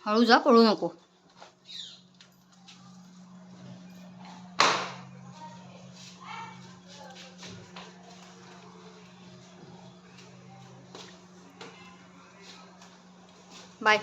हळू जा, पळू नको. बाय.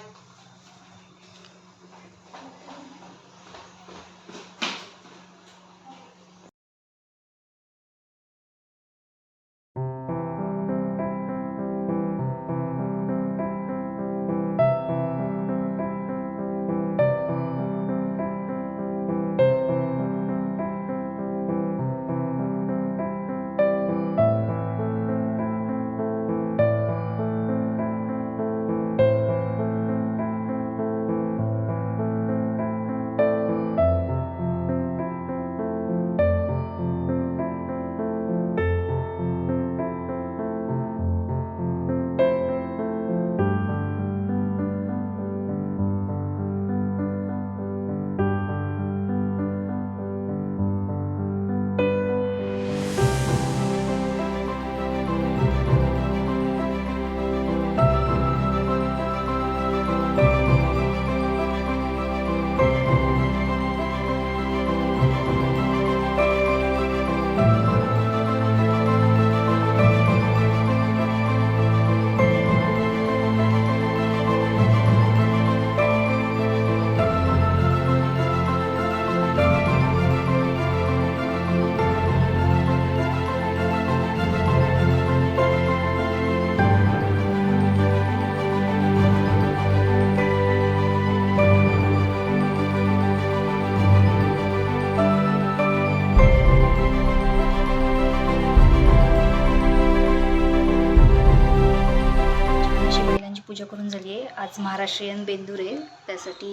पूजा करून झाली आहे. आज महाराष्ट्रीयन बेंदूर आहे, त्यासाठी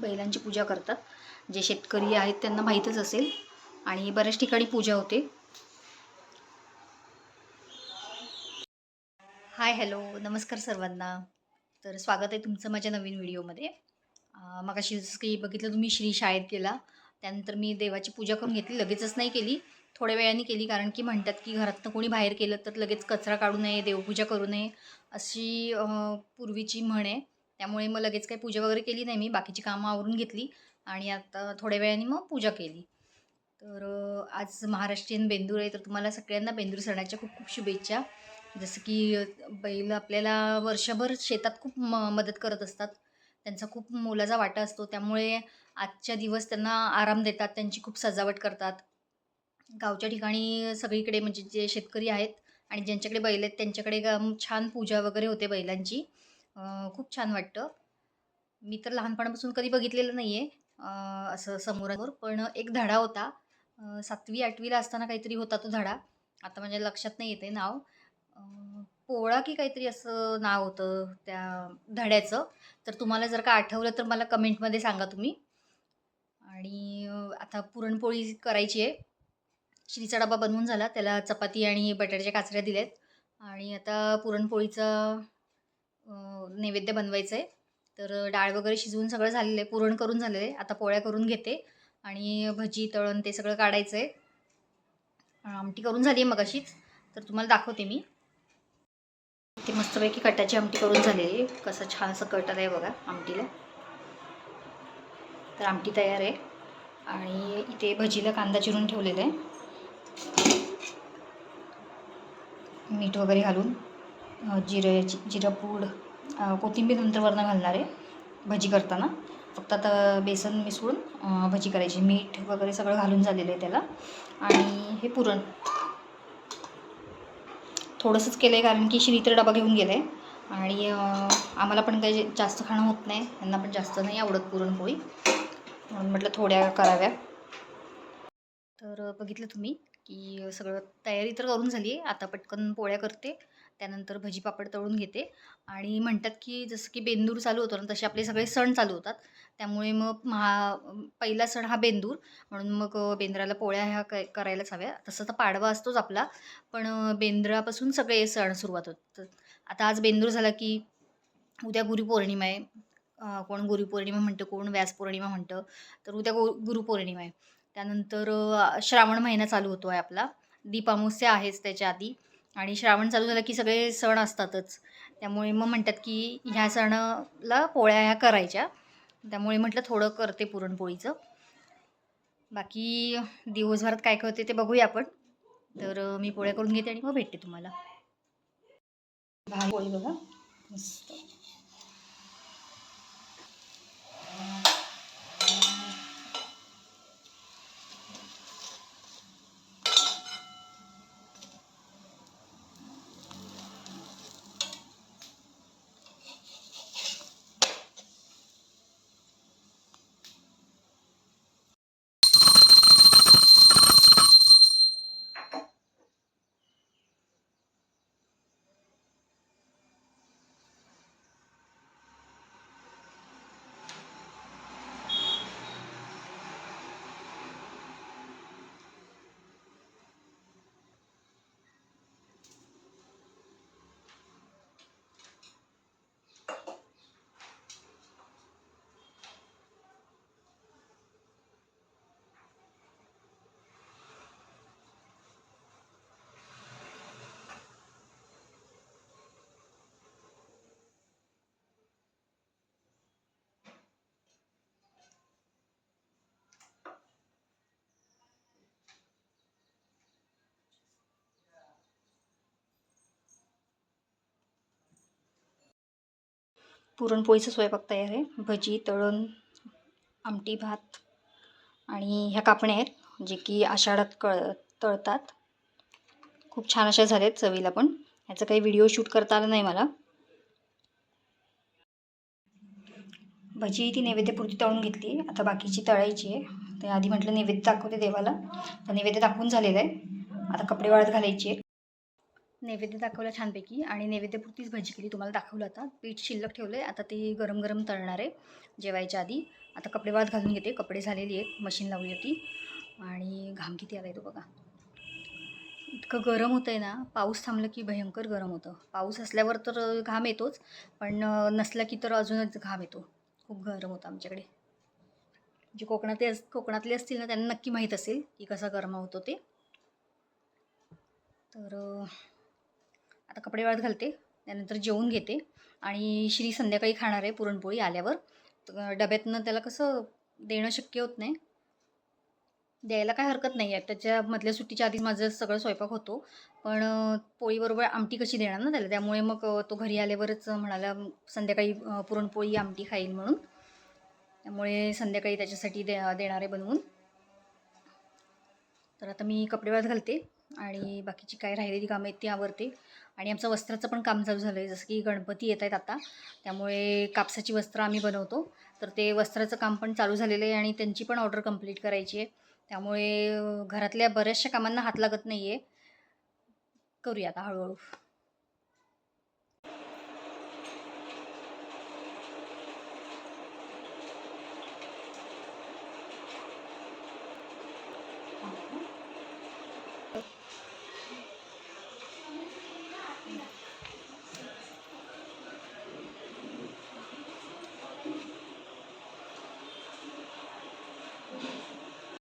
बैलांची पूजा करतात. जे शेतकरी आहेत त्यांना माहीतच असेल आणि बऱ्याच ठिकाणी पूजा होते. हाय, हॅलो, नमस्कार सर्वांना. तर स्वागत आहे तुमचं माझ्या नवीन व्हिडिओमध्ये. मगाशी जसं काही बघितलं तुम्ही, श्री शाळेत गेला. त्यानंतर मी देवाची पूजा करून घेतली. लगेचच नाही केली, थोड्या वेळाने केली, कारण की म्हणतात की घरातनं कोणी बाहेर केलं तर लगेच कचरा काढू नये, देवपूजा करू नये, अशी पूर्वीची म्हण आहे. त्यामुळे मग लगेच काही पूजा वगैरे केली नाही, मी बाकीची कामं आवरून घेतली आणि आता थोड्या वेळाने मग पूजा केली. तर आज महाराष्ट्रीयन बेंदूर आहे, तर तुम्हाला सगळ्यांना बेंदूर सणाच्या खूप खूप शुभेच्छा. जसं की बैल आपल्याला वर्षभर शेतात खूप मदत करत असतात. त्यांचा खूप मोलाचा वाटा असतो, त्यामुळे आजच्या दिवस त्यांना आराम देतात, त्यांची खूप सजावट करतात. गावच्या ठिकाणी सगळीकडे म्हणजे जे शेतकरी आहेत आणि ज्यांच्याकडे बैल आहेत त्यांच्याकडे छान पूजा वगैरे होते बैलांची. खूप छान वाटतं. मी तर लहानपणापासून कधी बघितलेलं नाही आहे असं समोरासमोर. पण एक धडा होता, 7वी 8वीला असताना काहीतरी होता तो धडा. आता माझ्या लक्षात नाही येते नाव. पोळा की काहीतरी असं नाव होतं त्या धड्याचं. तर तुम्हाला जर का आठवलं तर मला कमेंटमध्ये सांगा तुम्ही. आणि आता पुरणपोळी करायची आहे. श्रीचा डबा बनवून झाला, त्याला चपाती आणि बटाट्याच्या काचऱ्या दिल्यात आणि आता पुरणपोळीचा नैवेद्य बनवायचं आहे. तर डाळ वगैरे शिजवून सगळं झालेलं आहे, पुरण करून झालेलं आहे. आता पोळ्या करून घेते आणि भजी तळण ते सगळं काढायचं आहे. आमटी करून झाली आहे मगाशीच, तर तुम्हाला दाखवते मी. ते मस्तपैकी कटाची आमटी करून झालेली आहे. कसं छान असं कट आहे बघा आमटीला. तर आमटी तयार आहे आणि इथे भजीला कांदा चिरून ठेवलेला आहे, मीठ वगैरे घालून. जिरं पूड, कोथिंबीर नंतर वरनं घालणार आहे भजी करताना. फक्त आता बेसन मिसळून भजी करायची. मीठ वगैरे सगळं घालून झालेलं आहे त्याला. आणि हे पुरण थोडंसंच केलं आहे, कारण की श्री तर डबा घेऊन गेलं आहे आणि आम्हाला पण काही जास्त खाणं होत नाही, यांना पण जास्त नाही आवडत पुरणपोळी, म्हणून म्हटलं थोड्या कराव्या. तर बघितलं तुम्ही की सगळं तयारी तर करून झाली आहे. आता पटकन पोळ्या करते, त्यानंतर भजी पापड तळून घेते. आणि म्हणतात की जसं की बेंदूर चालू होतो ना, तसे आपले सगळे सण चालू होतात. त्यामुळे मग पहिला सण हा बेंदूर, म्हणून मग बेंद्राला पोळ्या ह्या करायलाच हव्या. तसं तर पाडवा असतोच आपला, पण बेंद्रापासून सगळे सण सुरुवात होतात. आता आज बेंदूर झाला की उद्या गुरुपौर्णिमा आहे. कोण गुरुपौर्णिमा म्हणतं, कोण व्यास पौर्णिमा म्हणतं. तर उद्या गुरुपौर्णिमा आहे. त्यानंतर श्रावण महिना चालू होतो आहे आपला. दीप अमावस्या आहेच त्याच्या आधी, आणि श्रावण चालू झालं की सगळे सण असतातच. त्यामुळे मग म्हणतात की ह्या सणाला पोळ्या ह्या करायच्या. त्यामुळे म्हटलं थोडं करते पुरणपोळीचं. बाकी दिवसभरात काय काय होते ते बघूया आपण. तर मी पोळ्या करून घेते आणि मग भेटते तुम्हाला. पोळी बघा मस्त. पुरणपोळीचा स्वयंपाक तयार आहे. भजी, तळण, आमटी, भात आणि ह्या कापण्या आहेत जे की आषाढात तळतात. खूप छान अशा झाल्यात चवीला पण. ह्याचा काही व्हिडिओ शूट करता आला नाही मला. भजी ती नैवेद्यपुरती तळून घेतली. आता बाकीची तळायची आहे. ते आधी म्हटलं नैवेद्य दाखवते देवाला. तर नैवेद्य दाखवून झालेलं आहे. आता कपडे वाळत घालायचे आहेत. नैवेद्य दाखवला छानपैकी आणि नैवेद्यपुरतीच भजी केली. तुम्हाला दाखवलं आता. पीठ शिल्लक ठेवलं आहे. आता ते गरम गरम तळणार आहे जेवायच्या आधी. आता कपडे वाळत घालून घेते. कपडे झालेली आहेत. मशीन लावली होती. आणि घाम किती आला आहे तो बघा. इतकं गरम होतं आहे ना. पाऊस थांबलं की भयंकर गरम होतं. पाऊस असल्यावर तर घाम येतोच, पण नसला की तर अजूनच घाम येतो. खूप गरम होतं आमच्याकडे. जे कोकणातले असतील ना त्यांना नक्की माहीत असेल की कसा गरमा होतो ते. तर आता कपडे वाळत घालते. त्यानंतर जेवून घेते आणि श्री संध्याकाळी खाणार आहे पुरणपोळी आल्यावर. तर डब्यातनं त्याला कसं देणं शक्य होत नाही. द्यायला काही हरकत नाही आहे. त्याच्या मधल्या सुट्टीच्या आधी माझं सगळं स्वयंपाक होतो. पण पोळीबरोबर आमटी कशी देणार ना त्याला. त्यामुळे मग तो घरी आल्यावरच म्हणाला संध्याकाळी पुरणपोळी आमटी खाईल म्हणून. त्यामुळे संध्याकाळी त्याच्यासाठी देणार आहे बनवून. तर आता मी कपडे वाळत घालते आणि बाकीची काय राहिलेली कामं आहेत ती आवरते. आणि आमचं वस्त्राचं पण काम चालू झालं आहे. जसं की गणपती येत आहेत आता, त्यामुळे कापसाची वस्त्र आम्ही बनवतो. तर ते वस्त्राचं काम पण चालू झालेलं आहे आणि त्यांची पण ऑर्डर कंप्लीट करायची आहे. त्यामुळे घरातल्या बऱ्याचशा कामांना हात लागत नाही आहे. करूया आता हळूहळू.